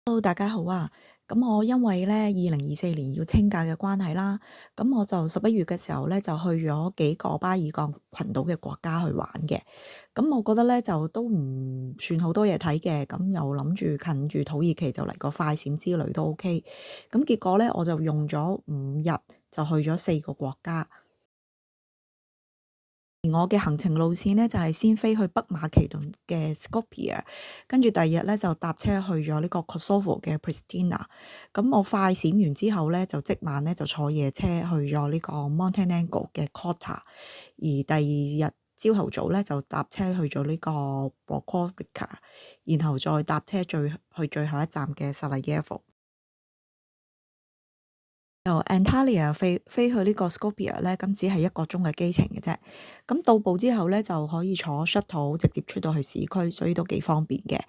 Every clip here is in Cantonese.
Hello，大家好啊！咁我因為咧2024年要清假嘅關係啦，咁我就11月嘅時候咧就去咗幾個巴爾幹群島嘅國家去玩嘅。咁我覺得咧就都唔算好多嘢睇嘅，咁又諗住近住土耳其就嚟個快閃之旅都 OK。咁結果咧我就用咗5日就去咗4個國家。而我嘅行程路線呢，就係先飛去北馬其頓嘅 Skopje，跟住第二日咧就搭車去咗呢個 Kosovo 嘅 Pristina。咁我快閃完之後咧，就即晚咧就坐夜車去咗呢個 Montenegro 嘅 Kotor，而第二日朝頭早咧就搭車去咗呢個 Brokovnica，然後再搭車去最後一站嘅 Sarajevo。由 Antalya 飛去呢個 Skopje 咧，咁只係1個鐘嘅機程嘅啫。咁到埗之後咧，就可以坐 shuttle 直接出到去市區，所以都幾方便嘅。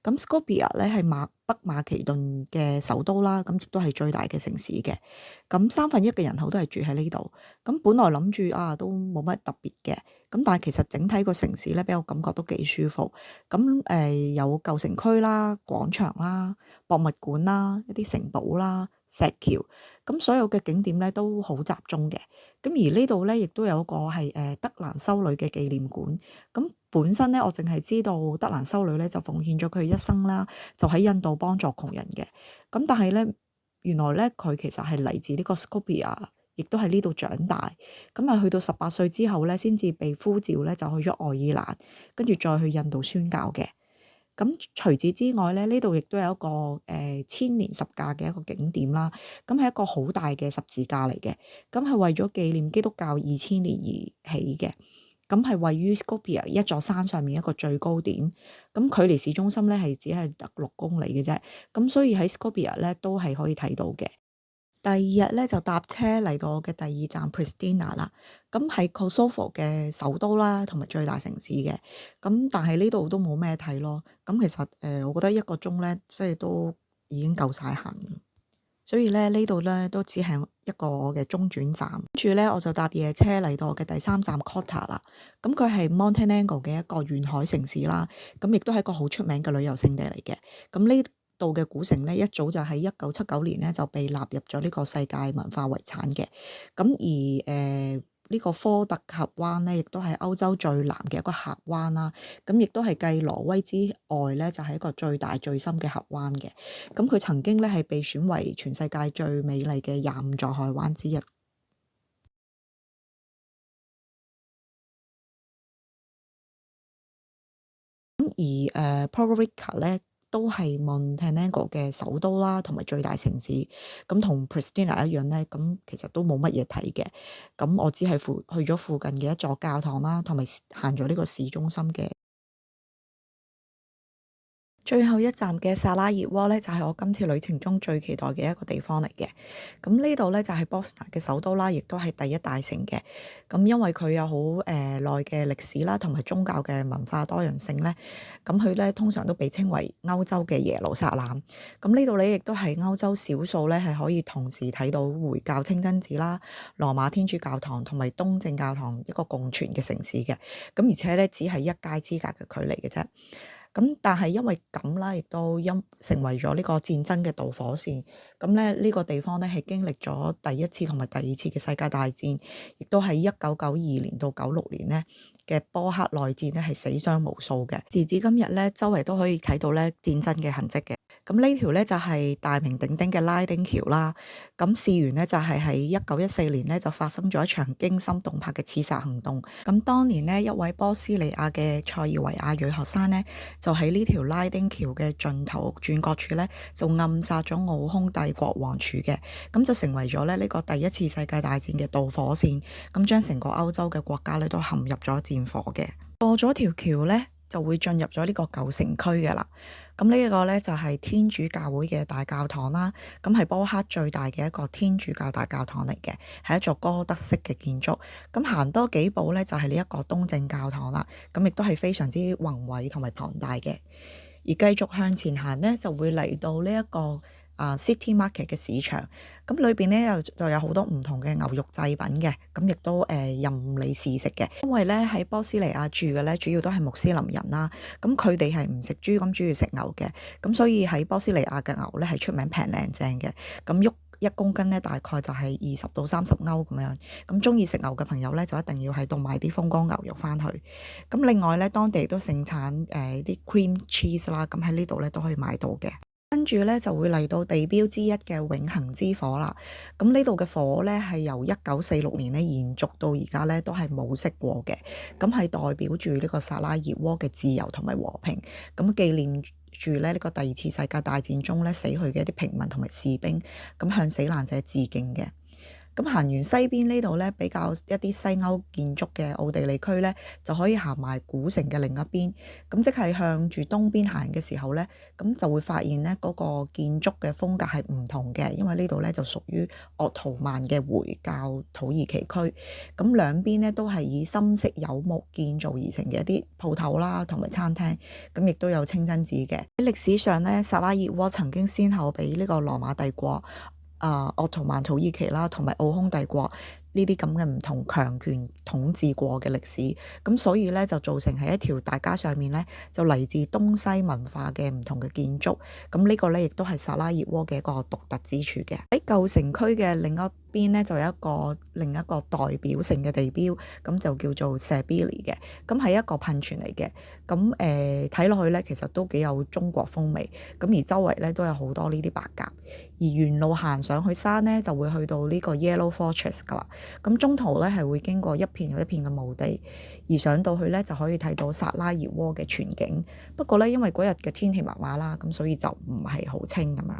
咁 Skopje 咧係北馬其頓嘅首都啦，咁亦都係最大嘅城市嘅。咁1/3嘅人口都係住喺呢度。咁本來諗住都冇乜特別嘅，咁但係其實整體個城市咧俾我感覺都幾舒服。咁有舊城區啦、廣場啦、博物館啦、一啲城堡啦、石橋。咁所有嘅景點咧都好集中嘅，咁而呢度咧亦都有一個係德蘭修女嘅紀念館。咁本身咧我淨係知道德蘭修女咧就奉獻咗佢一生啦，就喺印度幫助窮人嘅。咁但係咧原來咧佢其實係嚟自呢個 Skopje，亦都喺呢度長大。咁啊去到18歲之後咧，先至被呼召咧就去咗愛爾蘭，跟住再去印度宣教嘅。咁除此之外咧，呢度亦都有一個千年十架嘅一個景點啦。咁係一個好大嘅十字架嚟嘅，咁係為咗紀念基督教2000年而起嘅。咁係位於 Skopje 一座山上面一個最高點，咁距離市中心咧係只係得6公里嘅啫。咁所以喺 Skopje 咧都係可以睇到嘅。第二日咧就搭車嚟到我嘅第二站 Pristina 啦，咁係 Kosovo 嘅首都啦，同埋最大城市嘅。咁但係呢度都冇咩睇咯。咁其實我覺得1個鐘咧，即係都已經夠晒行。所以咧呢度咧都只係一個我嘅中轉站，跟住咧我就搭夜車嚟到我嘅第3站 Kotor 啦。咁佢係 Montenegro 嘅一個沿海城市啦，咁亦都係一個好出名嘅旅遊勝地嚟嘅。咁呢度嘅古城咧一早就喺1979年咧就被納入咗呢個世界文化遺產嘅。咁而呢個科特峽灣咧，亦都係歐洲最南嘅一個峽灣啦。咁亦都係繼挪威之外咧，就係一個最大最深嘅峽灣嘅。咁佢曾經咧係被選為全世界最美麗嘅25座海灣之一。咁而Podgorica 咧都係 Montenegro 嘅首都啦，同埋最大城市。咁同 Pristina 一樣咧，咁其實都冇乜嘢睇嘅。咁我只係去咗附近嘅一座教堂啦，同埋行咗呢個市中心嘅。最後一站嘅薩拉熱窩咧，就係我今次旅程中最期待嘅一個地方嚟嘅。咁呢度咧就係 Bosna 嘅首都啦，亦都係第一大城嘅。咁因為佢有好耐嘅歷史啦，同埋宗教嘅文化多樣性咧，咁佢咧通常都被稱為歐洲嘅耶路撒冷。咁呢度咧亦都係歐洲少數咧係可以同時睇到回教清真寺啦、羅馬天主教堂同埋東正教堂一個共存嘅城市嘅。咁而且咧只係一街之隔嘅距離嘅啫。咁但係因為咁啦，亦都成為咗呢個戰爭嘅導火線。咁咧呢個地方咧係經歷咗第一次同埋第二次嘅世界大戰，亦都係1992年到96年咧嘅波克內戰咧係死傷無數嘅。時至今日咧，周圍都可以睇到咧戰爭嘅痕跡嘅。咁呢條咧就係大名鼎鼎嘅拉丁橋啦。咁事緣呢，就係喺1914年咧就發生咗一場驚心動魄嘅刺殺行動。咁當年呢，一位波斯尼亞嘅塞爾維亞裔學生呢，就喺呢條拉丁橋嘅盡頭轉角處咧就暗殺咗奧匈帝國王儲嘅。咁就成為咗咧呢個第一次世界大戰嘅導火線。咁將成個歐洲嘅國家咧都陷入咗戰火嘅。過咗條橋咧，就會進入咗呢個舊城區嘅啦。咁呢一個咧就係天主教會嘅大教堂啦。咁係波克最大嘅一個天主教大教堂嚟嘅，係一座哥德式嘅建築。咁行多幾步咧就係呢一個東正教堂啦。咁亦都係非常之宏偉同埋龐大嘅。而繼續向前行咧，就會嚟到呢一個 City Market 嘅市場，咁裏邊咧就有好多唔同嘅牛肉製品嘅，咁亦都任你試食嘅。因為咧喺波斯尼亞住嘅咧主要都係穆斯林人啦，咁佢哋係唔食豬咁中意食牛嘅，咁所以喺波斯尼亞嘅牛咧係出名平靚正嘅，咁一公斤咧大概就係20到30歐咁樣，咁中意食牛嘅朋友咧就一定要喺度買啲風乾牛肉翻去。咁另外咧當地都盛產啲 cream cheese 啦，咁喺呢度咧都可以買到嘅。跟住咧就會嚟到地標之一嘅永恆之火啦。咁呢度嘅火咧係由1946年咧延續到而家咧都係冇熄過嘅。咁係代表住呢個薩拉熱窩嘅自由同埋和平。咁紀念住咧呢個第二次世界大戰中咧死去嘅一啲平民同埋士兵，咁向死難者致敬嘅。咁行完西邊呢度咧，比較一啲西歐建築嘅奧地利區咧，就可以行埋古城嘅另一邊。咁即係向住東邊行嘅時候咧，咁就會發現咧嗰個建築嘅風格係唔同嘅，因為呢度咧就屬於鄂圖曼嘅回教土耳其區。咁兩邊咧都係以深色柚木建造而成嘅一啲鋪頭啦，同埋餐廳。咁亦都有清真寺嘅。喺歷史上咧，薩拉熱窩曾經先後俾呢個羅馬帝國、鄂圖曼土耳其啦，同埋奧匈帝國呢啲咁嘅唔同強權統治過嘅歷史，咁所以咧就造成係一條大街上面咧就嚟自東西文化嘅唔同嘅建築，咁呢個咧亦都係薩拉熱窩嘅一個獨特之處嘅。喺舊城區嘅另一邊咧就有另一個代表性嘅地標，咁就叫做舍比里嘅，咁係一個噴泉嚟嘅，咁睇落去咧其實都幾有中國風味，咁而周圍咧都有好多呢啲白鴿，而沿路行上去山咧就會去到呢個 Yellow Fortress 噶啦，咁中途咧係會經過一片又一片嘅墓地，而上到去咧就可以睇到薩拉熱窩嘅全景。不過咧因為嗰日嘅天氣麻麻啦，咁所以就唔係好清咁樣。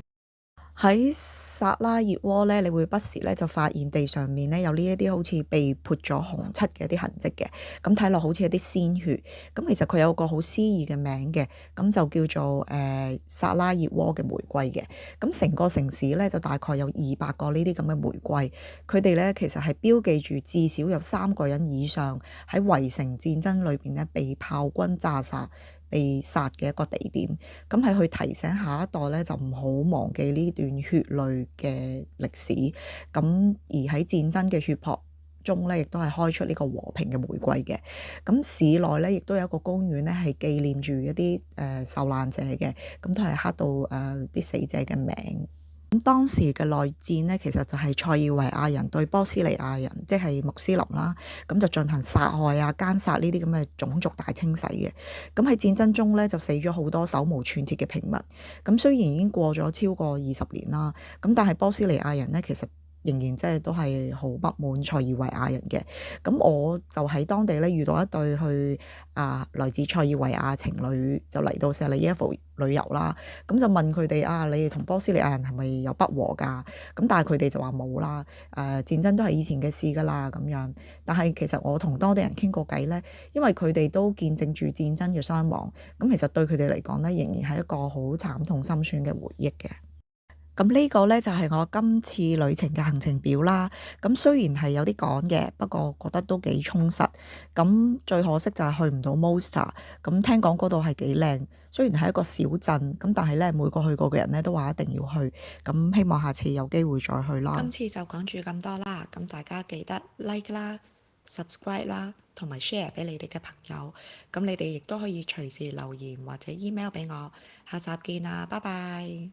喺薩拉熱窩咧，你會不時咧就發現地上面咧有呢一啲好似被潑咗紅漆嘅一啲痕跡嘅，咁睇落好似一啲鮮血。咁其實佢有個好詩意嘅名嘅，咁就叫做薩拉熱窩嘅玫瑰嘅。咁成個城市咧就大概有200個呢啲咁嘅玫瑰，佢哋咧其實係標記住至少有3個人以上喺圍城戰爭裏邊咧被炮軍炸殺、被殺嘅一個地點，咁係去提醒下一代咧就唔好忘記呢段血淚嘅歷史，咁而喺戰爭嘅血泊中咧，亦都係開出呢個和平嘅玫瑰嘅。咁市內咧亦都有一個公園咧係紀念住一啲受難者嘅，咁都係刻到啲死者嘅名。咁當時嘅內戰呢，其實就係塞爾維亞人對波斯尼亞人，即係穆斯林啦，咁就進行殺害啊、姦殺呢啲咁嘅種族大清洗嘅。咁喺戰爭中呢，就死咗好多手無寸鐵嘅平民。咁雖然已經過咗超過20年啦，咁但係波斯尼亞人呢，其實仍然即係都係好不滿塞爾維亞人嘅。咁我就喺當地咧遇到一對來自塞爾維亞情侶就嚟到舍利耶夫旅遊啦。咁就問佢哋你哋同波斯尼亞人係咪有不和㗎？咁但係佢哋就話冇啦。戰爭都係以前嘅事㗎啦咁樣。但係其實我同當地人傾過偈咧，因為佢哋都見證住戰爭嘅傷亡，咁其實對佢哋嚟講咧，仍然係一個好慘痛心酸嘅回憶嘅。咁呢個呢，就係我今次旅程嘅行程表啦。咁雖然係有啲趕嘅，不過覺得都幾充實。咁最可惜就係去唔到 Mostar。咁聽講嗰度係幾靚，雖然係一個小鎮，咁但係呢，每個去過嘅人呢都話一定要去。咁希望下次有機會再去啦。今次就講住咁多啦。咁大家記得 like 啦、subscribe 啦，同埋 share 俾你哋嘅朋友。咁你哋亦都可以隨時留言或者 email 俾我。下集見啦，拜拜。